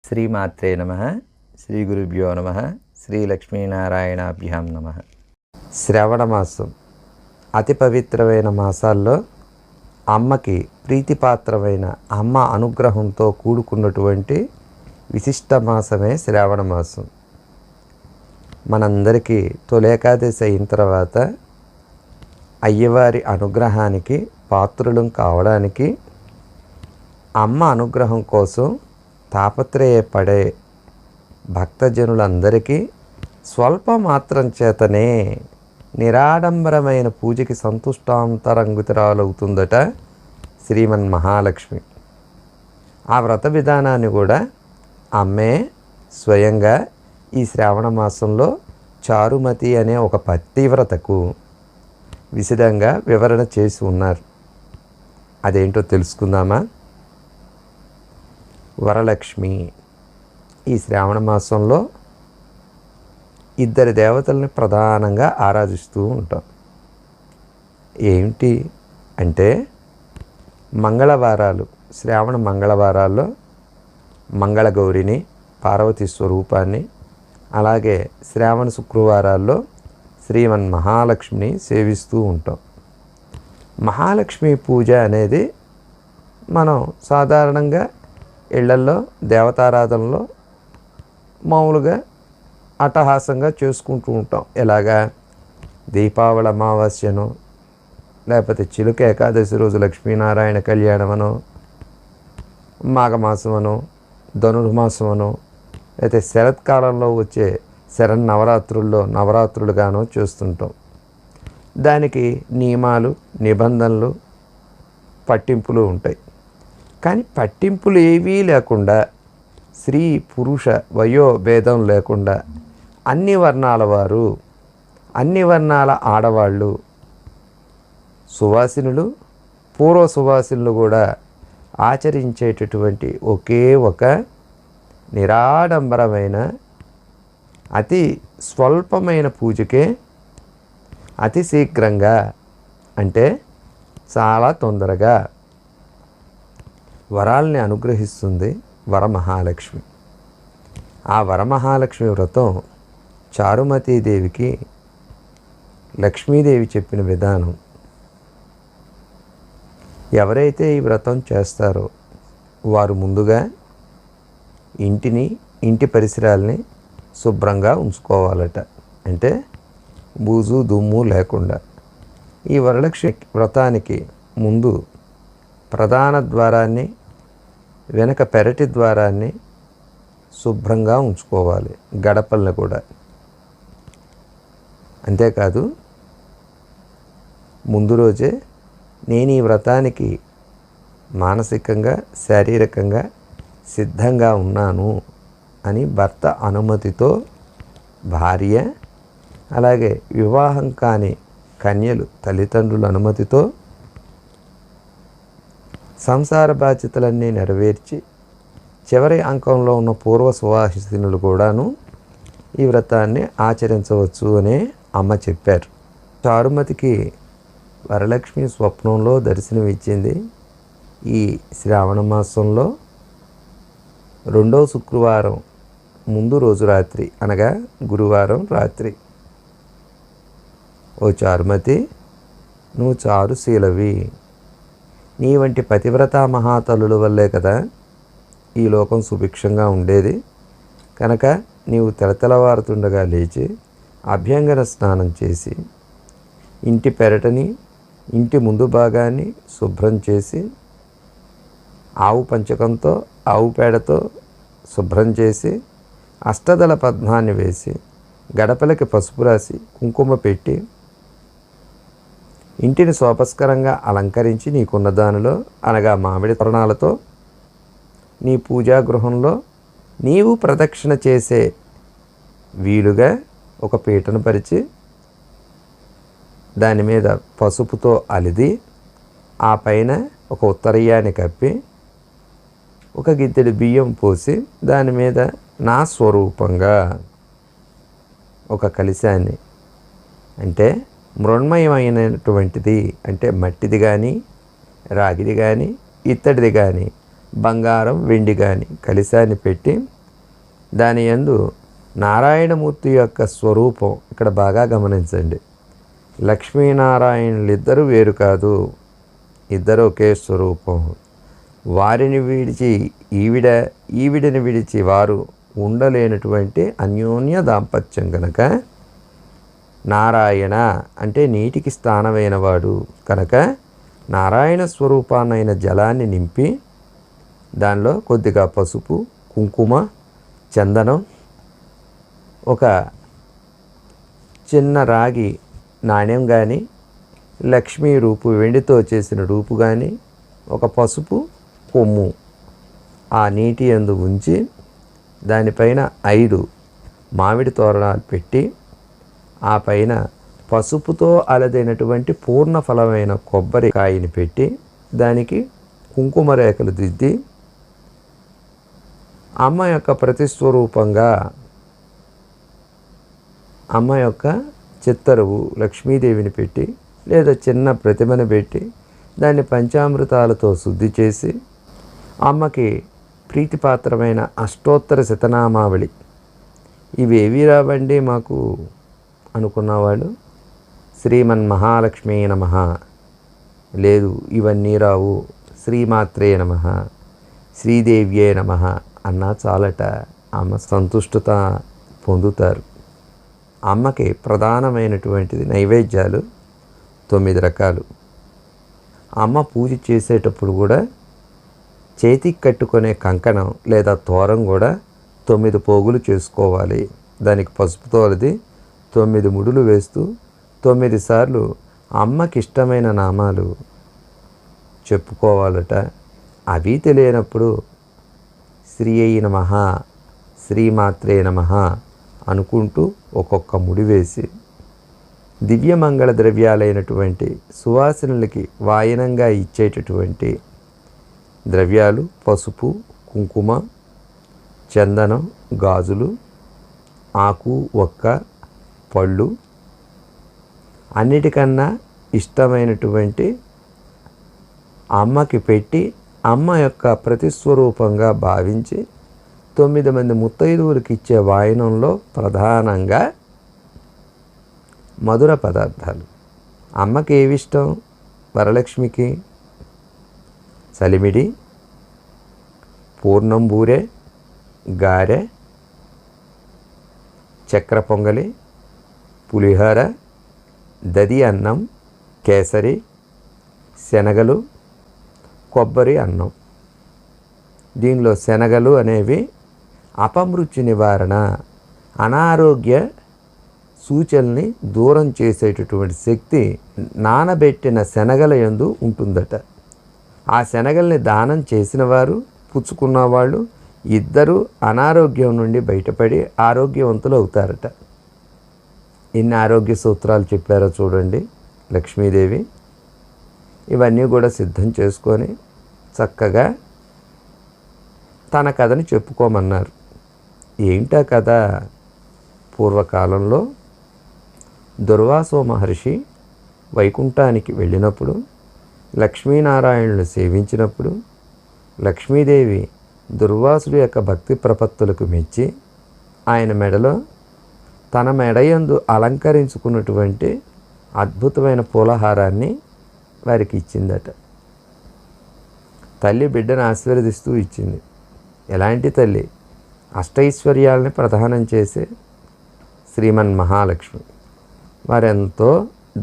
శ్రీమాత్రే నమః. శ్రీ గురుభ్యో నమః. శ్రీ లక్ష్మీనారాయణాభ్యాం నమః. శ్రావణ మాసం అతి పవిత్రమైన మాసాల్లో అమ్మకి ప్రీతిపాత్రమైన అమ్మ అనుగ్రహంతో కూడుకున్నటువంటి విశిష్ట మాసమే శ్రావణ మాసం. మనందరికీ తొలేకాదశి అయిన తర్వాత అయ్యవారి అనుగ్రహానికి పాత్రులం కావడానికి అమ్మ అనుగ్రహం కోసం తాపత్రయపడే భక్తజనులందరికీ స్వల్ప మాత్రం చేతనే నిరాడంబరమైన పూజకి సంతుష్టాంతరంగుతురాలవుతుందట శ్రీమన్ మహాలక్ష్మి. ఆ వ్రత విధానాన్ని కూడా అమ్మే స్వయంగా ఈ శ్రావణ మాసంలో చారుమతి అనే ఒక పతివ్రతకు విశదంగా వివరణ చేసి ఉన్నారు. అదేంటో తెలుసుకుందామా? వరలక్ష్మి ఈ శ్రావణ మాసంలో ఇద్దరి దేవతల్ని ప్రధానంగా ఆరాధిస్తూ ఉంటాం. ఏమిటి అంటే మంగళవారాలు, శ్రావణ మంగళవారాల్లో మంగళగౌరిని, పార్వతీ స్వరూపాన్ని, అలాగే శ్రావణ శుక్రవారాల్లో శ్రీమన్ మహాలక్ష్మిని సేవిస్తూ ఉంటాం. మహాలక్ష్మి పూజ అనేది మనం సాధారణంగా ఇళ్లల్లో దేవతారాధనలో మామూలుగా అట్టహాసంగా చేసుకుంటూ ఉంటాం. ఎలాగా? దీపావళి అమావాస్యను, లేకపోతే చిలుక ఏకాదశి రోజు లక్ష్మీనారాయణ కళ్యాణమనో, మాఘమాసమనో, ధనుర్మాసమనో, అయితే శరత్కాలంలో వచ్చే శరన్నవరాత్రుల్లో నవరాత్రులుగానో చేస్తుంటాం. దానికి నియమాలు, నిబంధనలు, పట్టింపులు ఉంటాయి. కానీ పట్టింపులు ఏవీ లేకుండా, స్త్రీ పురుష వయో భేదం లేకుండా అన్ని వర్ణాల వారు, అన్ని వర్ణాల ఆడవాళ్ళు, సువాసినులు, పూర్వ సువాసినులు కూడా ఆచరించేటటువంటి ఒకే ఒక నిరాడంబరమైన అతి స్వల్పమైన పూజకే అతి శీఘ్రంగా, అంటే చాలా తొందరగా వరాల్ని అనుగ్రహిస్తుంది వరమహాలక్ష్మి. ఆ వరమహాలక్ష్మి వ్రతం చారుమతీదేవికి లక్ష్మీదేవి చెప్పిన విధానం. ఎవరైతే ఈ వ్రతం చేస్తారో వారు ముందుగా ఇంటిని, ఇంటి పరిసరాల్ని శుభ్రంగా ఉంచుకోవాలట. అంటే బూజు దుమ్ము లేకుండా. ఈ వరలక్ష్మి వ్రతానికి ముందు ప్రధాన ద్వారాన్ని, వెనక పెరటి ద్వారాన్ని శుభ్రంగా ఉంచుకోవాలి, గడపల్ని కూడా. అంతేకాదు ముందు రోజే నేను ఈ వ్రతానికి మానసికంగా, శారీరకంగా సిద్ధంగా ఉన్నాను అని భర్త అనుమతితో భార్య, అలాగే వివాహం కాని కన్యలు తల్లిదండ్రుల అనుమతితో సంసార బాధ్యతలన్నీ నెరవేర్చి చివరి అంకంలో ఉన్న పూర్వ సువాసినులు కూడాను ఈ వ్రతాన్ని ఆచరించవచ్చు అని అమ్మ చెప్పారు. చారుమతికి వరలక్ష్మి స్వప్నంలో దర్శనమిచ్చింది ఈ శ్రావణ మాసంలో 2వ శుక్రవారం ముందు రోజు రాత్రి, అనగా గురువారం రాత్రి. ఓ చారుమతి, నువ్వు చారుశీలవి. నీ వంటి పతివ్రత మహాతల్లుల వల్లే కదా ఈ లోకం సుభిక్షంగా ఉండేది. కనుక నీవు తెలతెలవారుతుండగా లేచి అభ్యంగన స్నానం చేసి ఇంటి పెరటని, ఇంటి ముందు భాగాన్ని శుభ్రం చేసి, ఆవు పంచకంతో, ఆవు పేడతో శుభ్రం చేసి, అష్టదళ పద్మాన్ని వేసి, గడపలకి పసుపు రాసి, కుంకుమ పెట్టి, ఇంటిని శోభస్కరంగా అలంకరించి నీకున్న దానిలో, అనగా మామిడి తోరణాలతో నీ పూజాగృహంలో నీవు ప్రదక్షిణ చేసే వీలుగా ఒక పీటను పరిచి, దాని మీద పసుపుతో అలిది, ఆ పైన ఒక ఉత్తరీయాన్ని కప్పి, ఒక గిద్దెడు బియ్యం పోసి, దాని మీద నా స్వరూపంగా ఒక కలశాన్ని, అంటే మృణ్మయమైనటువంటిది, అంటే మట్టిది కానీ, రాగిది కానీ, ఇత్తడిది కానీ బంగారం వెండి కానీ కలశాన్ని పెట్టి దాని యందు నారాయణమూర్తి యొక్క స్వరూపం, ఇక్కడ బాగా గమనించండి, లక్ష్మీనారాయణులు ఇద్దరు వేరు కాదు, ఇద్దరు ఒకే స్వరూపం. వారిని విడిచి ఈవిడని విడిచి వారు ఉండలేనటువంటి అన్యోన్య దాంపత్యం కనుక నారాయణ అంటే నీటికి స్థానమైన వాడు కనుక నారాయణ స్వరూపాన్నైన జలాన్ని నింపి దానిలో కొద్దిగా పసుపు, కుంకుమ, చందనం, ఒక చిన్న రాగి నాణ్యం కానీ, లక్ష్మీ రూపు వెండితో చేసిన రూపు కానీ, ఒక పసుపు కొమ్ము ఆ నీటి యందు ఉంచి దానిపైన 5 మామిడి తోరణాలు పెట్టి ఆ పైన పసుపుతో అలదైనటువంటి పూర్ణ ఫలమైన కొబ్బరికాయని పెట్టి దానికి కుంకుమ రేఖలు దిద్ది అమ్మ యొక్క ప్రతిస్వరూపంగా అమ్మ యొక్క చిత్తరువు లక్ష్మీదేవిని పెట్టి లేదా చిన్న ప్రతిమను పెట్టి దాన్ని పంచామృతాలతో శుద్ధి చేసి అమ్మకి ప్రీతిపాత్రమైన అష్టోత్తర శతనామావళి, ఇవేవి రావండి మాకు అనుకున్నవాడు శ్రీమన్ మహాలక్ష్మీ నమః, లేదు ఇవన్నీ రావు, శ్రీమాత్రే నమః, శ్రీదేవ్యే నమః అన్నా చాలట అమ్మ సంతుష్టత పొందుతారు. అమ్మకి ప్రధానమైనటువంటిది నైవేద్యాలు 9 రకాలు. అమ్మ పూజ చేసేటప్పుడు కూడా చేతికి కట్టుకునే కంకణం లేదా తోరం కూడా 9 పోగులు చేసుకోవాలి. దానికి పసుపుతో అలది 9 ముడులు వేస్తూ 9 సార్లు అమ్మకి ఇష్టమైన నామాలు చెప్పుకోవాలట. అవి తెలియనప్పుడు శ్రీ అయి నమః, శ్రీమాత్రే నమః అనుకుంటూ ఒక్కొక్క ముడి వేసి దివ్యమంగళ ద్రవ్యాలైనటువంటి సువాసనలకి వాయనంగా ఇచ్చేటటువంటి ద్రవ్యాలు పసుపు, కుంకుమ, చందనం, గాజులు, ఆకు, ఒక్క, పళ్ళు, అన్నిటికన్నా ఇష్టమైనటువంటి అమ్మకి పెట్టి అమ్మ యొక్క ప్రతిస్వరూపంగా భావించి 9 మంది ముత్తైదువులకు ఇచ్చే వాయనంలో ప్రధానంగా మధుర పదార్థాలు. అమ్మకి ఏవి ఇష్టం? వరలక్ష్మికి చలిమిడి, పూర్ణం బూరె, గారె, చక్ర పొంగలి, పులిహోర, దది అన్నం, కేసరి, శనగలు, కొబ్బరి అన్నం. దీనిలో శనగలు అనేవి అపమృత్యు నివారణ, అనారోగ్య సూచనల్ని దూరం చేసేటటువంటి శక్తి నానబెట్టిన శనగల యందు ఉంటుందట. ఆ శనగల్ని దానం చేసిన వారు, పుచ్చుకున్న వాళ్ళు ఇద్దరు అనారోగ్యం నుండి బయటపడి ఆరోగ్యవంతులు అవుతారట. ఎన్ని ఆరోగ్య సూత్రాలు చెప్పారో చూడండి లక్ష్మీదేవి. ఇవన్నీ కూడా సిద్ధం చేసుకొని చక్కగా తన కథని చెప్పుకోమన్నారు. ఏంటా కథ? పూర్వకాలంలో దుర్వాసో మహర్షి వైకుంఠానికి వెళ్ళినప్పుడు లక్ష్మీనారాయణులు సేవించినప్పుడు లక్ష్మీదేవి దుర్వాసుడి యొక్క భక్తి ప్రపత్తులకు మెచ్చి ఆయన మెడలో తన మెడయందు అలంకరించుకున్నటువంటి అద్భుతమైన పూలహారాన్ని వారికి ఇచ్చిందట. తల్లి బిడ్డను ఆశీర్వదిస్తూ ఇచ్చింది. ఎలాంటి తల్లి? అష్టైశ్వర్యాలని ప్రదానం చేసే శ్రీమన్ మహాలక్ష్మి. వారెంతో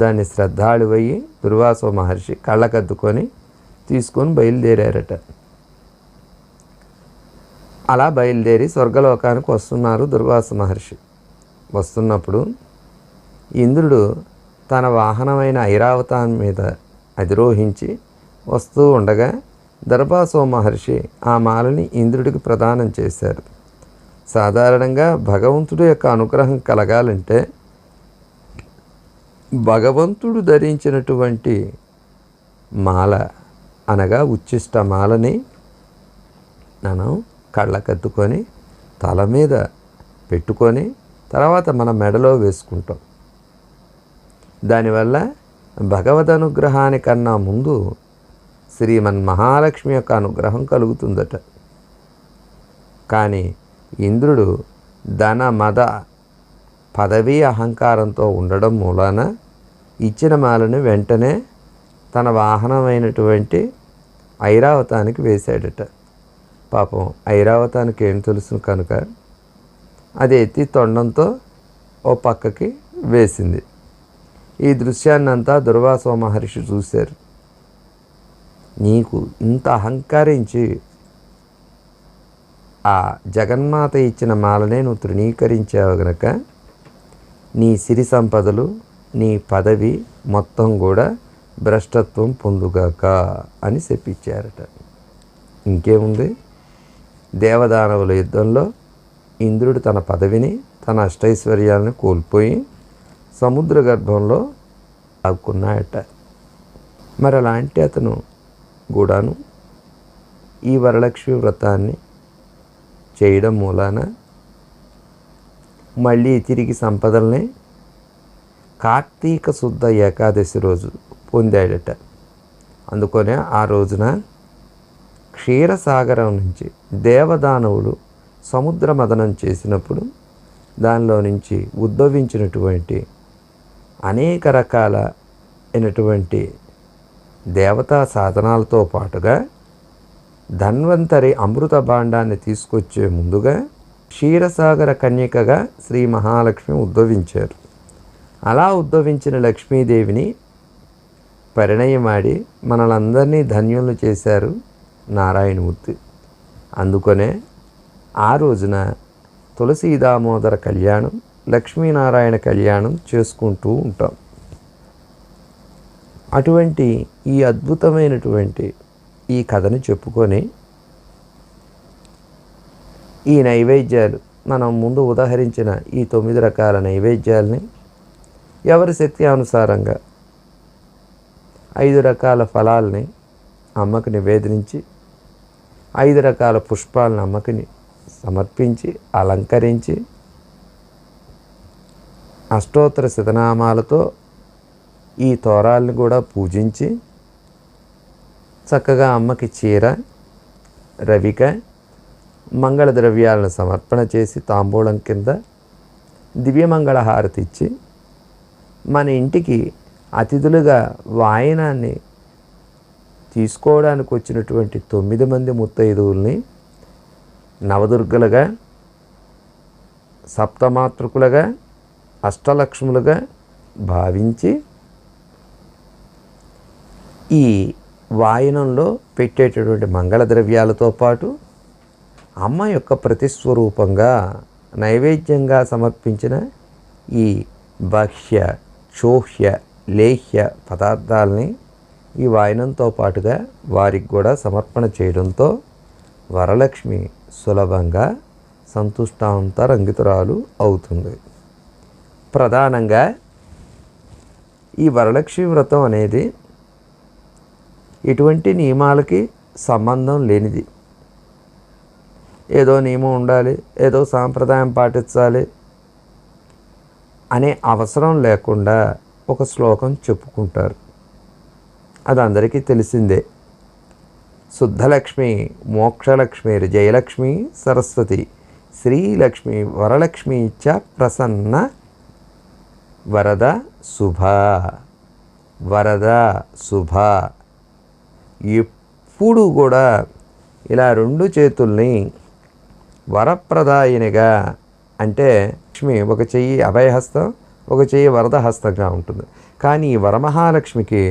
దాన్ని శ్రద్ధాళువయ్యి దుర్వాసో మహర్షి కళ్ళకద్దుకొని తీసుకొని బయలుదేరారట. అలా బయలుదేరి స్వర్గలోకానికి వస్తున్నారు దుర్వాస మహర్షి. వస్తున్నప్పుడు ఇంద్రుడు తన వాహనమైన ఐరావతం మీద అధిరోహించి వస్తూ ఉండగా దుర్వాసో మహర్షి ఆ మాలని ఇంద్రుడికి ప్రదానం చేశారు. సాధారణంగా భగవంతుడి యొక్క అనుగ్రహం కలగాలంటే భగవంతుడు ధరించినటువంటి మాల అనగా ఉచ్చిష్ట మాలని మనం కళ్ళకద్దుకొని తల మీద పెట్టుకొని తర్వాత మన మెడలో వేసుకుంటాం. దానివల్ల భగవద్ అనుగ్రహానికన్నా ముందు శ్రీమన్ మహాలక్ష్మి యొక్క అనుగ్రహం కలుగుతుందట. కానీ ఇంద్రుడు ధన మద పదవీ అహంకారంతో ఉండడం మూలాన ఇచ్చిన మాలను వెంటనే తన వాహనమైనటువంటి ఐరావతానికి వేశాడట. పాపం ఐరావతానికి ఏం తెలుసు కనుక అది ఎత్తి తొండంతో ఓ పక్కకి వేసింది. ఈ దృశ్యాన్నంతా దుర్వాసో మహర్షి చూశారు. నీకు ఇంత అహంకరించి ఆ జగన్మాత ఇచ్చిన మాలనే నువ్వు తృణీకరించావు గనక నీ సిరి సంపదలు, నీ పదవి మొత్తం కూడా భ్రష్టత్వం పొందుగాక అని చెప్పించారట. ఇంకేముంది, దేవదానవుల యుద్ధంలో ఇంద్రుడు తన పదవిని, తన అష్టైశ్వర్యాలను కోల్పోయి సముద్ర గర్భంలో ఆకున్నాయట. మరి అలాంటి అతను కూడాను ఈ వరలక్ష్మి వ్రతాన్ని చేయడం మూలాన మళ్ళీ తిరిగి సంపదల్ని కార్తీక శుద్ధ ఏకాదశి రోజు పొందాడట. అందుకనే ఆ రోజున క్షీరసాగరం నుంచి దేవదానవులు సముద్ర మదనం చేసినప్పుడు దానిలో నుంచి ఉద్భవించినటువంటి అనేక రకాల అయినటువంటి దేవతా సాధనాలతో పాటుగా ధన్వంతరి అమృత భాండాన్ని తీసుకొచ్చే ముందుగా క్షీరసాగర కన్యకగా శ్రీ మహాలక్ష్మి ఉద్భవించారు. అలా ఉద్భవించిన లక్ష్మీదేవిని పరిణయమాడి మనలందరినీ ధన్యులు చేశారు నారాయణమూర్తి. అందుకనే ఆ రోజున తులసీ దామోదర కళ్యాణం, లక్ష్మీనారాయణ కళ్యాణం చేసుకుంటూ ఉంటాం. అటువంటి ఈ అద్భుతమైనటువంటి ఈ కథను చెప్పుకొని ఈ నైవేద్యాలు మనం ముందు ఉదాహరించిన ఈ 9 రకాల నైవేద్యాలని ఎవరి శక్తి అనుసారంగా 5 రకాల ఫలాల్ని అమ్మకు నివేదించి 5 రకాల పుష్పాలను అమ్మకి సమర్పించి అలంకరించి అష్టోత్తర శతనామాలతో ఈ తోరాలను కూడా పూజించి చక్కగా అమ్మకి చీర, రవిక, మంగళ ద్రవ్యాలను సమర్పణ చేసి తాంబూలం కింద దివ్యమంగళ హారతి ఇచ్చి మన ఇంటికి అతిథులుగా వాయనాన్ని తీసుకోవడానికి వచ్చినటువంటి 9 మంది ముత్తైదువుల్ని నవదుర్గలుగా, సప్తమాతృకులుగా, అష్టలక్ష్ములుగా భావించి ఈ వాయనంలో పెట్టేటటువంటి మంగళ ద్రవ్యాలతో పాటు అమ్మ యొక్క ప్రతిస్వరూపంగా నైవేద్యంగా సమర్పించిన ఈ భక్ష్య, చోహ్య, లేహ్య పదార్థాలని ఈ వాయనంతో పాటుగా వారికి కూడా సమర్పణ చేయడంతో వరలక్ష్మి సులభంగా సంతుష్టాంతరంగితురాలు అవుతుంది. ప్రధానంగా ఈ వరలక్ష్మి వ్రతం అనేది ఎటువంటి నియమాలకి సంబంధం లేనిది. ఏదో నియమం ఉండాలి, ఏదో సాంప్రదాయం పాటించాలి అనే అవసరం లేకుండా ఒక శ్లోకం చెప్పుకుంటారు. అది అందరికీ తెలిసిందే. శుద్ధలక్ష్మి మోక్షలక్ష్మి జయలక్ష్మి సరస్వతి శ్రీలక్ష్మి వరలక్ష్మి చ ప్రసన్న వరద శుభ. వరద శుభ ఎప్పుడు కూడా ఇలా 2 చేతుల్ని వరప్రదాయినిగా, అంటే లక్ష్మి ఒక చెయ్యి అభయహస్తం, ఒక చెయ్యి వరద హస్తంగా ఉంటుంది. కానీ ఈ వరమహాలక్ష్మికి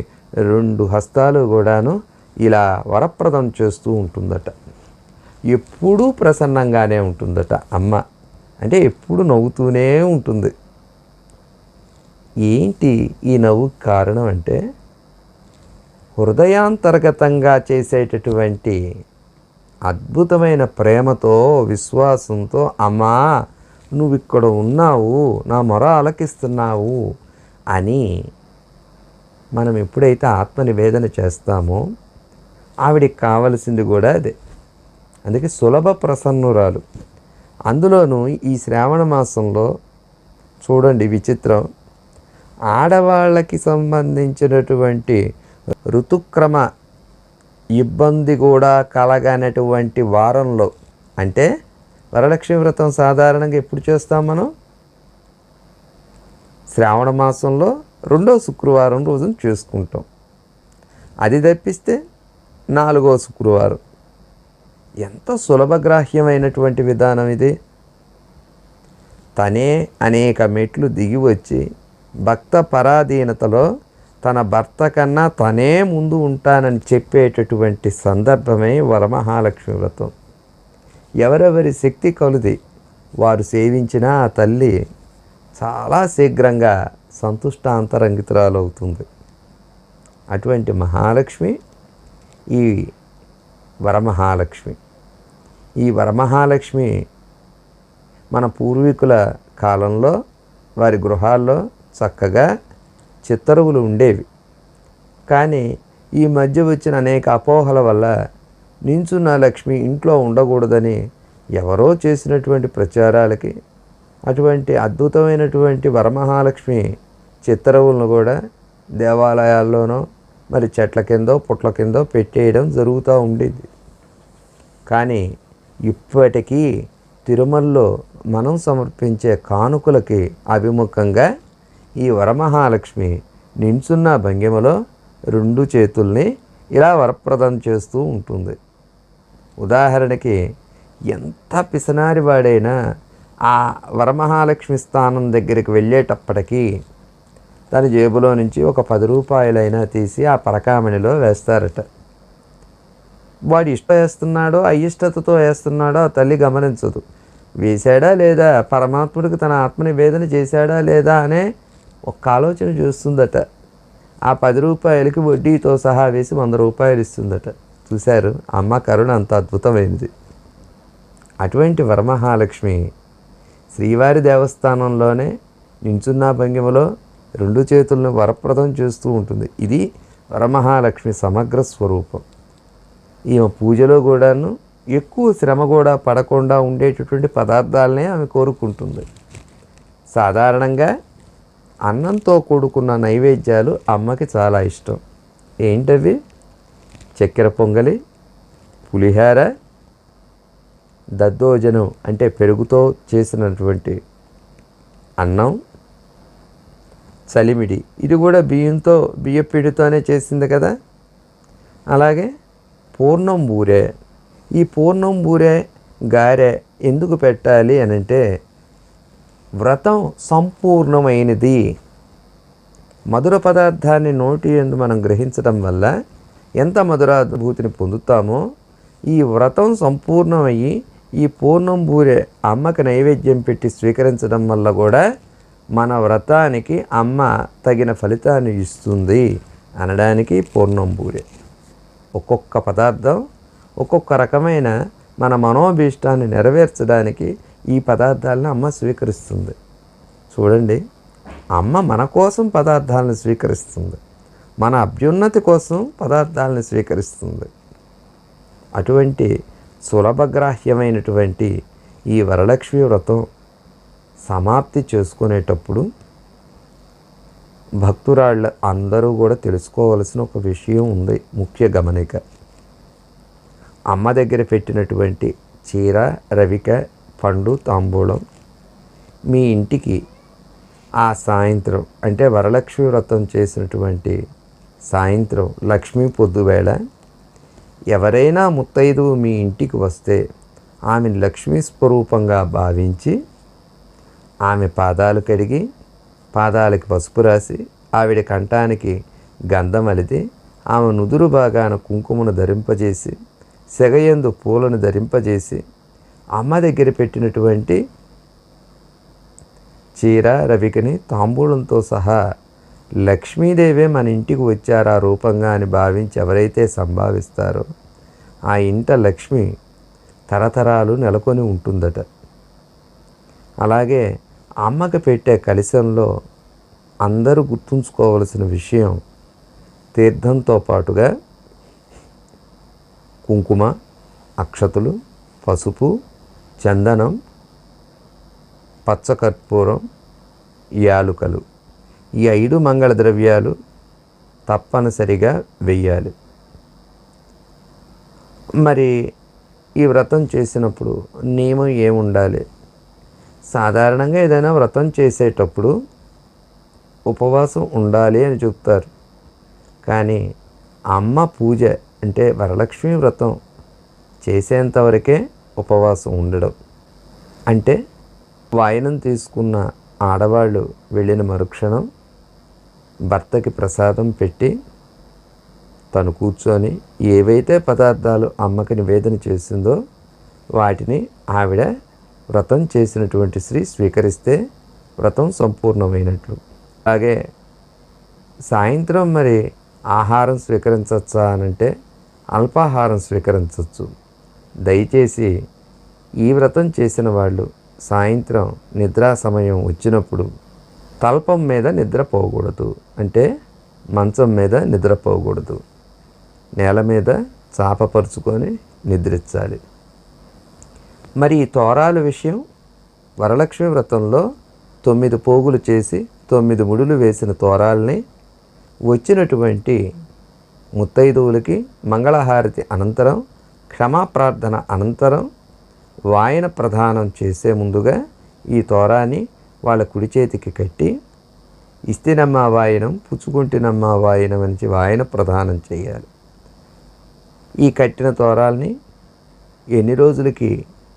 2 హస్తాలు కూడాను ఇలా వరప్రదం చేస్తూ ఉంటుందట. ఎప్పుడూ ప్రసన్నంగానే ఉంటుందట అమ్మ. అంటే ఎప్పుడు నవ్వుతూనే ఉంటుంది. ఏంటి ఈ నవ్వు కారణం అంటే హృదయాంతర్గతంగా చేసేటటువంటి అద్భుతమైన ప్రేమతో, విశ్వాసంతో అమ్మా నువ్వు ఇక్కడ ఉన్నావు, నా మొర ఆలకిస్తున్నావు అని మనం ఎప్పుడైతే ఆత్మ నివేదన చేస్తామో ఆవిడికి కావలసింది కూడా అదే. అందుకే సులభ ప్రసన్నురాలు. అందులోనూ ఈ శ్రావణ మాసంలో చూడండి విచిత్రం, ఆడవాళ్ళకి సంబంధించినటువంటి ఋతుక్రమ ఇబ్బంది కూడా కలగనటువంటి వారంలో, అంటే వరలక్ష్మి వ్రతం సాధారణంగా ఎప్పుడు చేస్తాం మనం? శ్రావణ మాసంలో 2వ శుక్రవారం రోజున చేసుకుంటాం. అది తప్పిస్తే 4వ శుక్రవారం. ఎంత సులభగ్రాహ్యమైనటువంటి విధానం ఇది. తనే అనేక మెట్లు దిగి వచ్చి భక్త పరాధీనతలో తన భర్త కన్నా తనే ముందు ఉంటానని చెప్పేటటువంటి సందర్భమే వరమహాలక్ష్మి వ్రతం. ఎవరెవరి శక్తి కొలది వారు సేవించిన ఆ తల్లి చాలా శీఘ్రంగా సంతుష్టాంతరంగితురాలవుతుంది. అటువంటి మహాలక్ష్మి ఈ వరమహాలక్ష్మి. ఈ వరమహాలక్ష్మి మన పూర్వీకుల కాలంలో వారి గృహాల్లో చక్కగా చిత్తరువులు ఉండేవి. కానీ ఈ మధ్య వచ్చిన అనేక అపోహల వల్ల నించున్న లక్ష్మి ఇంట్లో ఉండకూడదని ఎవరో చేసినటువంటి ప్రచారాలకి అటువంటి అద్భుతమైనటువంటి వరమహాలక్ష్మి చిత్తరువులను కూడా దేవాలయాల్లోనో మరి చెట్ల కిందో పుట్ల కిందో పెట్టేయడం జరుగుతూ ఉండేది. కానీ ఇప్పటికీ తిరుమలలో మనం సమర్పించే కానుకలకి అభిముఖంగా ఈ వరమహాలక్ష్మి నించున్న భంగిమలో 2 చేతుల్ని ఇలా వరప్రదం చేస్తూ ఉంటుంది. ఉదాహరణకి ఎంత పిసనారి వాడైనా ఆ వరమహాలక్ష్మి స్థానం దగ్గరికి వెళ్ళేటప్పటికీ తన జేబులో నుంచి ఒక 10 రూపాయలైనా తీసి ఆ పరకామణిలో వేస్తారట. వాడు ఇష్టం వేస్తున్నాడో అయిష్టతతో వేస్తున్నాడో ఆ తల్లి గమనించదు. వేశాడా లేదా, పరమాత్ముడికి తన ఆత్మ నివేదన చేశాడా లేదా అనే ఒక్క ఆలోచన చేస్తుందట. ఆ 10 రూపాయలకి వడ్డీతో సహా వేసి 100 రూపాయలు ఇస్తుందట. చూశారు, అమ్మ కరుణ అంత అద్భుతమైనది. అటువంటి వరమహాలక్ష్మి శ్రీవారి దేవస్థానంలోనే నించున్న భంగిమలో 2 చేతులను వరప్రదం చేస్తూ ఉంటుంది. ఇది వరమహాలక్ష్మి సమగ్ర స్వరూపం. ఈమె పూజలో కూడాను ఎక్కువ శ్రమ కూడా పడకుండా ఉండేటటువంటి పదార్థాలనే ఆమె కోరుకుంటుంది. సాధారణంగా అన్నంతో కూడుకున్న నైవేద్యాలు అమ్మకి చాలా ఇష్టం. ఏంటవి? చక్కెర పొంగలి, పులిహార, దద్దోజనం అంటే పెరుగుతో చేసినటువంటి అన్నం, చలిమిడి, ఇది కూడా బియ్యపిండితోనే చేసింది కదా. అలాగే పూర్ణం బూరె. ఈ పూర్ణం బూరె గారె ఎందుకు పెట్టాలి అని అంటే వ్రతం సంపూర్ణమైనది. మధుర పదార్థాన్ని నోటి యందు మనం గ్రహించడం వల్ల ఎంత మధురానుభూతిని పొందుతామో, ఈ వ్రతం సంపూర్ణమయ్యి ఈ పూర్ణం బూరె అమ్మకి నైవేద్యం పెట్టి స్వీకరించడం వల్ల కూడా మన వ్రతానికి అమ్మ తగిన ఫలితాన్ని ఇస్తుంది అనడానికి పూర్ణం బూరె. ఒక్కొక్క పదార్థం ఒక్కొక్క రకమైన మన మనోభీష్టాన్ని నెరవేర్చడానికి ఈ పదార్థాలను అమ్మ స్వీకరిస్తుంది. చూడండి, అమ్మ మన కోసం పదార్థాలను స్వీకరిస్తుంది, మన అభ్యున్నతి కోసం పదార్థాలను స్వీకరిస్తుంది. అటువంటి సులభగ్రాహ్యమైనటువంటి ఈ వరలక్ష్మి వ్రతం సమాప్తి చేసుకునేటప్పుడు భక్తురాళ్ళ అందరూ కూడా తెలుసుకోవాల్సిన ఒక విషయం ఉంది, ముఖ్య గమనిక. అమ్మ దగ్గర పెట్టినటువంటి చీర, రవిక, పండు, తాంబూలం మీ ఇంటికి ఆ సాయంత్రం అంటే వరలక్ష్మి వ్రతం చేసినటువంటి సాయంత్రం లక్ష్మీ పొద్దువేళ ఎవరైనా ముత్తైదువు మీ ఇంటికి వస్తే ఆమెను లక్ష్మీ స్వరూపంగా భావించి ఆమె పాదాలు కడిగి పాదాలకి పసుపు రాసి ఆవిడ కంఠానికి గంధం అలిది ఆమె నుదురు భాగాన కుంకుమను ధరింపజేసి సెగయందు పూలను ధరింపజేసి అమ్మ దగ్గర పెట్టినటువంటి చీర, రవికని తాంబూలంతో సహా లక్ష్మీదేవే మన ఇంటికి వచ్చారు ఆ రూపంగా అని భావించి ఎవరైతే సంభావిస్తారో ఆ ఇంట లక్ష్మి తరతరాలు నెలకొని ఉంటుందట. అలాగే అమ్మకి పెట్టే కలశంలో అందరూ గుర్తుంచుకోవలసిన విషయం, తీర్థంతో పాటుగా కుంకుమ, అక్షతలు, పసుపు, చందనం, పచ్చకర్పూరం, యాలుకలు, ఈ 5 మంగళ ద్రవ్యాలు తప్పనిసరిగా వెయ్యాలి. మరి ఈ వ్రతం చేసినప్పుడు నియమం ఏముండాలి? సాధారణంగా ఏదైనా వ్రతం చేసేటప్పుడు ఉపవాసం ఉండాలి అని చెప్తారు. కానీ అమ్మ పూజ అంటే వరలక్ష్మి వ్రతం చేసేంతవరకే ఉపవాసం ఉండడం. అంటే వాయనం తీసుకున్న ఆడవాళ్ళు వెళ్ళిన మరుక్షణం భర్తకి ప్రసాదం పెట్టి తను కూర్చొని ఏవైతే పదార్థాలు అమ్మకి నివేదన చేసిందో వాటిని ఆవిడ వ్రతం చేసినటువంటి స్త్రీ స్వీకరిస్తే వ్రతం సంపూర్ణమైనట్లు. అలాగే సాయంత్రం మరి ఆహారం స్వీకరించవచ్చా అనంటే అల్పాహారం స్వీకరించవచ్చు. దయచేసి ఈ వ్రతం చేసిన వాళ్ళు సాయంత్రం నిద్రా సమయం వచ్చినప్పుడు తల్పం మీద నిద్రపోకూడదు. అంటే మంచం మీద నిద్రపోకూడదు. నేల మీద చాపపరుచుకొని నిద్రించాలి. మరి ఈ తోరాల విషయం వరలక్ష్మి వ్రతంలో 9 పోగులు చేసి 9 ముడులు వేసిన తోరాలని వచ్చినటువంటి ముత్తైదువులకి మంగళహారతి అనంతరం క్షమాప్రార్థన అనంతరం వాయన ప్రదానం చేసే ముందుగా ఈ తోరాన్ని వాళ్ళ కుడి చేతికి కట్టి ఇస్తినమ్మ వాయనం పుచ్చుకుంటినమ్మ వాయనం అని వాయన ప్రదానం చేయాలి. ఈ కట్టిన తోరాల్ని ఎన్ని రోజులకి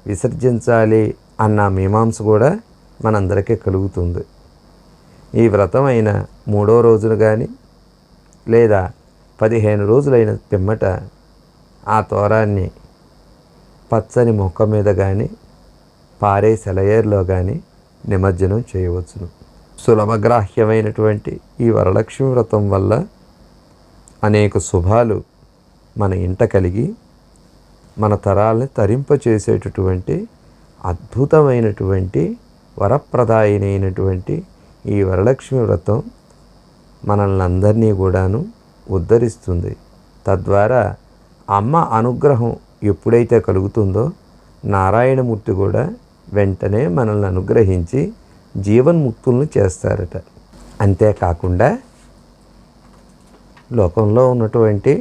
విసర్జించాలి అన్న మీమాంస కూడా మనందరికీ కలుగుతుంది. ఈ వ్రతం అయిన 3వ రోజున కానీ లేదా 15 రోజులైన పిమ్మట ఆ తోరాన్ని పచ్చని మొక్క మీద కానీ పారే సెలయేరులో కానీ నిమజ్జనం చేయవచ్చును. సులభగ్రాహ్యమైనటువంటి ఈ వరలక్ష్మి వ్రతం వల్ల అనేక శుభాలు మన ఇంట కలిగి మన తరాల్ని తరింపచేసేటటువంటి అద్భుతమైనటువంటి వరప్రదాయినైనటువంటి ఈ వరలక్ష్మి వ్రతం మనల్ని అందరినీ కూడాను ఉద్ధరిస్తుంది. తద్వారా అమ్మ అనుగ్రహం ఎప్పుడైతే కలుగుతుందో నారాయణమూర్తి కూడా వెంటనే మనల్ని అనుగ్రహించి జీవన్ముక్తులను చేస్తారట. అంతేకాకుండా లోకంలో ఉన్నటువంటి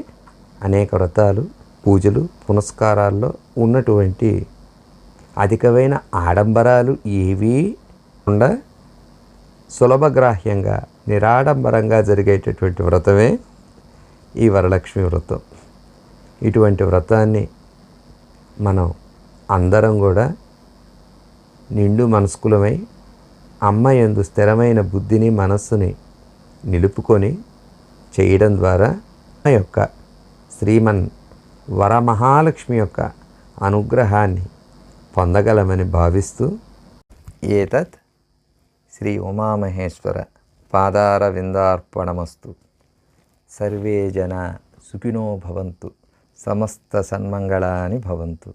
అనేక వ్రతాలు పూజలు పునస్కారాల్లో ఉన్నటువంటి అధికమైన ఆడంబరాలు ఏవీకుండా సులభగ్రాహ్యంగా నిరాడంబరంగా జరిగేటటువంటి వ్రతమే ఈ వరలక్ష్మి వ్రతం. ఇటువంటి వ్రతాన్ని మనం అందరం కూడా నిండు మనస్కులమై అమ్మ యందు స్థిరమైన బుద్ధిని మనస్సుని నిలుపుకొని చేయడం ద్వారా ఆ యొక్క శ్రీమన్ వరమహాలక్ష్మి యొక్క అనుగ్రహాన్ని పొందగలమని భావిస్తూ ఏతత్ శ్రీ ఉమామహేశ్వర పాదార విందార్పణమస్తు. సర్వే జన సుఖినో భవంతు. సమస్త సన్మంగళాని భవంతు.